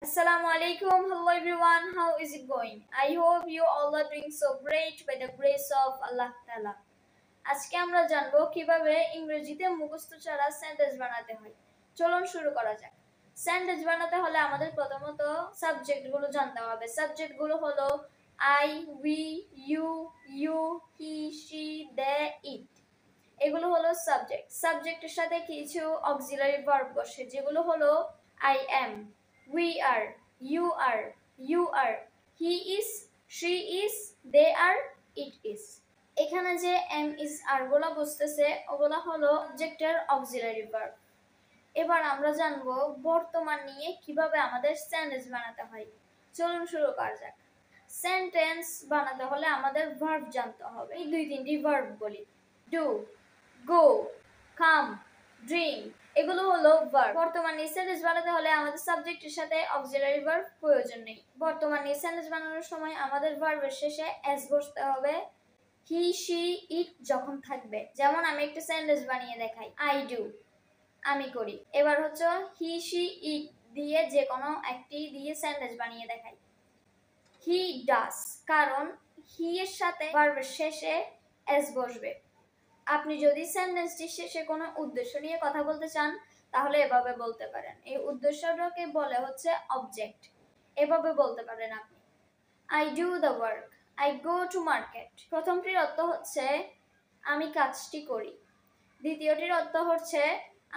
Assalamu alaikum. Hello everyone. How is it going? I hope you all are doing so great by the grace of Allah Ta'ala. আজকে আমরা জানবো কিভাবে ইংরেজিতে মুখস্থ ছাড়া sentence বানাতে হয়। চলুন শুরু করা যাক। সেন্টেন্স বানাতে হলে আমাদের প্রথমত সাবজেক্টগুলো জানতে হবে। সাবজেক্টগুলো হলো I, we, you, he, she, they, it. এগুলো হলো সাবজেক্ট। সাবজেক্টের সাথে কিছু অক্সিলারি ভার্ব বসে যেগুলো হলো I am, we are, you are, he is, she is, they are, it is. এখানে যে am is are গুলা বসতেছে ওগুলা হলো সাবজেক্টের অক্সিলারি ভার্ব। এবার আমরা জানবো বর্তমান নিয়ে কিভাবে আমাদের সেন্টেন্স বানাতে হয়। চলুন শুরু করা যাক। সেন্টেন্স বানাতে হলে আমাদের ভার্ব জানতে হবে। এই তিনটি ভার্ব বলি। ডু, গো, কাম, ড্রিঙ্ক, এগুলো হলো ভার্ব। বর্তমানে সেন্টেন্স বানাতে হলে আমাদের সাবজেক্টের সাথে অক্সিলারি ভার্ব প্রয়োজন নেই। বর্তমানে সেন্টেন্স বানানোর সময় আমাদের ভার্বের শেষে এস বসতে হবে। হি, শি, ইট যখন থাকবে। যেমন আমি একটা সেন্টেন্স বানিয়ে দেখাই। আই ডু, আমি করি। এবার হচ্ছে হি, শি, ইট দিয়ে যে কোনো একটি দিয়ে সেন্টেন্স বানিয়ে দেখাই। হি ডাস, কারণ হি এর সাথে ভার্বের শেষে এস বসবে। আপনি যদি সেন্টেন্সটি শেষে কোনো উদ্দেশ্য নিয়ে কথা বলতে চান তাহলে এভাবে বলতে পারেন। এই উদ্দেশ্যটাকে বলে হচ্ছে অবজেক্ট। এভাবে বলতে পারেন আপনি। I do the work, I go to market. প্রথমটির অর্থ হচ্ছে আমি কাজটি করি। দ্বিতীয়টির অর্থ হচ্ছে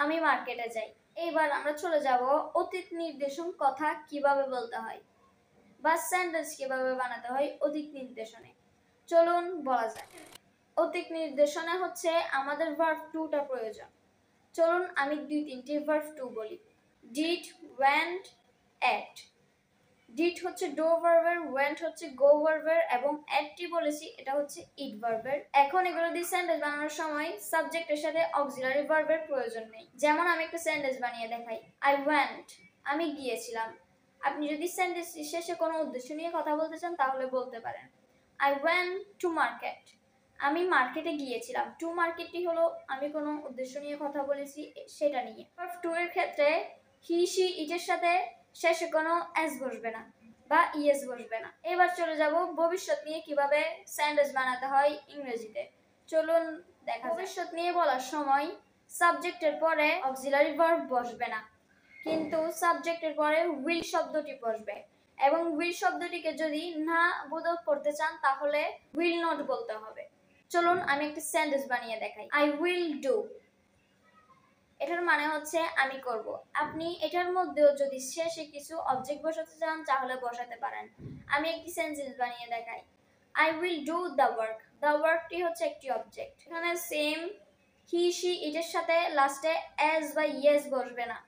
আমি মার্কেটে যাই। এইবার আমরা চলে যাব অতীত নির্দেশন কথা কিভাবে বলতে হয় বা সেন্টেন্স কিভাবে বানাতে হয় অতীত নির্দেশনে। চলুন বলা যাক। অতীত নির্দেশনে হচ্ছে আমাদের ভার্ব টুটা প্রয়োজন। চলুন আমি তিনটি ভার্ব টু বলি। Did, went, at. ডিড হচ্ছে ডো ভার্বের, ওয়েন্ট হচ্ছে গো ভার্বের এবং এটটি বলেছি এটা হচ্ছে ইট ভার্বের। এখন এগুলো দিয়ে সেন্টেন্স বানানোর সময় সাবজেক্টের সাথে অক্সিলারি ভার্বের প্রয়োজন নেই। যেমন আমি একটা সেন্টেন্স বানিয়ে দেখাই। আই ওয়েন্ট, আমি গিয়েছিলাম। আপনি যদি সেন্টেন্স শেষে কোনো উদ্দেশ্য নিয়ে কথা বলতে চান তাহলে বলতে পারেন আই ওয়েন্ট টু মার্কেট, আমি মার্কেটে গিয়েছিলাম। টু মার্কেটটি হলো আমি কোনো উদ্দেশ্য নিয়ে কথা বলেছি সেটা নিয়ে। ভার্ব টু এর ক্ষেত্রে হি, শি, ইটের সাথে শেষে কোনো এস বসবে না বা ইএস বসবে না। এবার চলে যাব ভবিষ্যৎ নিয়ে কিভাবে সেন্টেন্স বানাতে হয় ইংরেজিতে। চলুন দেখা। ভবিষ্যৎ নিয়ে বলার সময় সাবজেক্টের পরে অক্সিলারি ভার্ব বসবে না, কিন্তু সাবজেক্টের পরে উইল শব্দটি বসবে এবং উইল শব্দটিকে যদি না বোধক করতে চান তাহলে উইল নট বলতে হবে। চলুন আমি একটা সেন্টেন্স বানিয়ে দেখাই। আই উইল ডু, এটার মানে হচ্ছে আমি করব। আপনি এটার মধ্যেও যদি শেষে কিছু অবজেক্ট বসাতে চান তাহলে বসাতে পারেন। আমি একটি সেন্টেন্স বানিয়ে দেখাই। I will do the work. The ওয়ার্কটি হচ্ছে একটি অবজেক্ট। এখানে সেম হি, শি, ইটের সাথে লাস্টে এস বা ইয়েস বসবে না।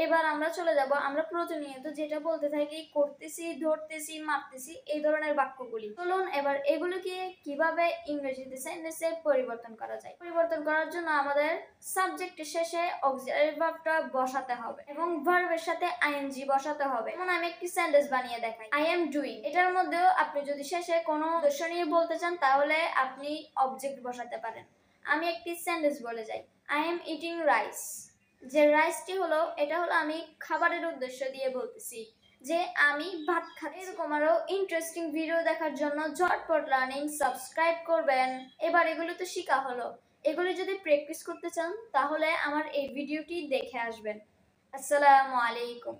এবার আমরা চলে যাব আমরা প্রতিনিয়ত যেটা বলতে থাকি করতেছি, ধরতেছি, মারতেছি, এই ধরনের বাক্যগুলি। চলুন এবার এগুলোকে কিভাবে ইংরেজিতে সেন্টেন্সে পরিবর্তন করা যায়। পরিবর্তন করার জন্য আমাদের সাবজেক্টের শেষে অক্সিলারি ভার্বটা বসাতে হবে এবং ভার্বের সাথে আইএনজি বসাতে হবে। যেমন আমি একটি সেন্টেন্স বানিয়ে দেখাই। আই এম ডুইং, এটার মধ্যেও আপনি যদি শেষে কোনো উদ্দেশ্য নিয়ে বলতে চান তাহলে আপনি অবজেক্ট বসাতে পারেন। আমি একটি সেন্টেন্স বলে যাই। আই এম ইটিং রাইস, যে রাইসটি হলো এটা হলো আমি খাবারের উদ্দেশ্য দিয়ে বলতেছি যে আমি ভাত খাচ্ছি। এরকম আরো ইন্টারেস্টিং ভিডিও দেখার জন্য ঝটপট লার্নিং সাবস্ক্রাইব করবেন। এবার এগুলো তো শেখা হলো, এগুলো যদি প্র্যাকটিস করতে চান তাহলে আমার এই ভিডিওটি দেখে আসবেন। আসসালামু আলাইকুম।